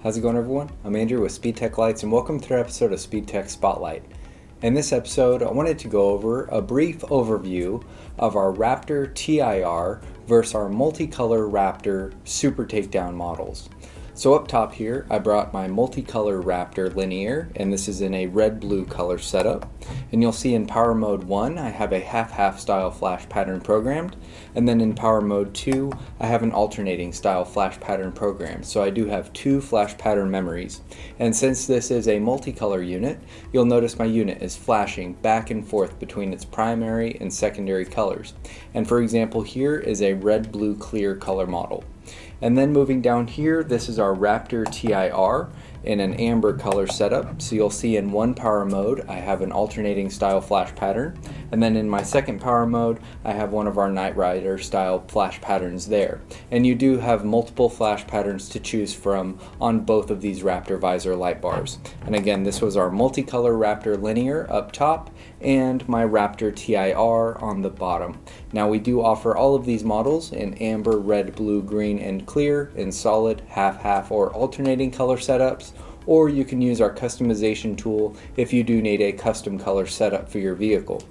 How's it going, everyone? I'm Andrew with SpeedTech Lights, and welcome to another episode of SpeedTch SpotLight. In this episode, I wanted to go over a brief overview of our Raptor TIR versus our multicolor Raptor Super Takedown models. So up top here, I brought my multicolor Raptor Linear, and this is in a red-blue color setup. And you'll see in Power Mode 1, I have a half-half style flash pattern programmed. And then in Power Mode 2, I have an alternating style flash pattern programmed. So I do have two flash pattern memories. And since this is a multicolor unit, you'll notice my unit is flashing back and forth between its primary and secondary colors. And for example, here is a red-blue clear color model. And then moving down here, this is our Raptor TIR in an amber color setup. So you'll see in one power mode, I have an alternating style flash pattern. And then in my second power mode, I have one of our Night Rider style flash patterns there. And you do have multiple flash patterns to choose from on both of these Raptor visor light bars. And again, this was our multicolor Raptor Linear up top and my Raptor TIR on the bottom. Now we do offer all of these models in amber, red, blue, green, and clear in solid, half-half, or alternating color setups, or you can use our customization tool if you do need a custom color setup for your vehicle.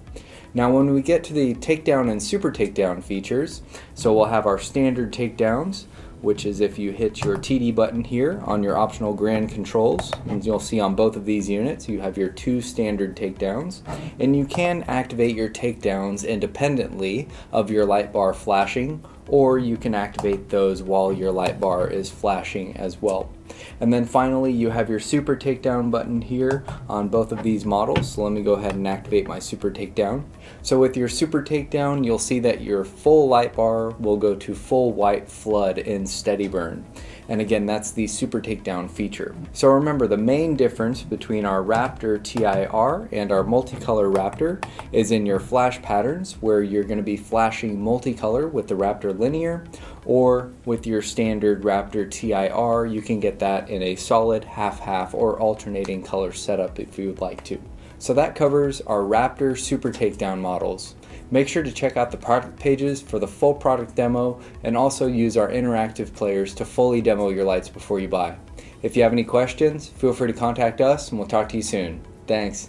Now when we get to the takedown and super takedown features, so we'll have our standard takedowns, which is if you hit your TD button here on your optional grand controls, and you'll see on both of these units you have your two standard takedowns, and you can activate your takedowns independently of your light bar flashing, or you can activate those while your light bar is flashing as well. And then finally you have your super takedown button here on both of these models. So let me go ahead and activate my super takedown. So with your super takedown, you'll see that your full light bar will go to full white flood in steady burn. And again, that's the super takedown feature. So remember, the main difference between our Raptor TIR and our multicolor Raptor is in your flash patterns, where you're going to be flashing multicolor with the Raptor Linear, or with your standard Raptor TIR, you can get that in a solid, half-half, or alternating color setup if you would like to. So that covers our Raptor Super Takedown models. Make sure to check out the product pages for the full product demo, and also use our interactive players to fully demo your lights before you buy. If you have any questions, feel free to contact us and we'll talk to you soon. Thanks.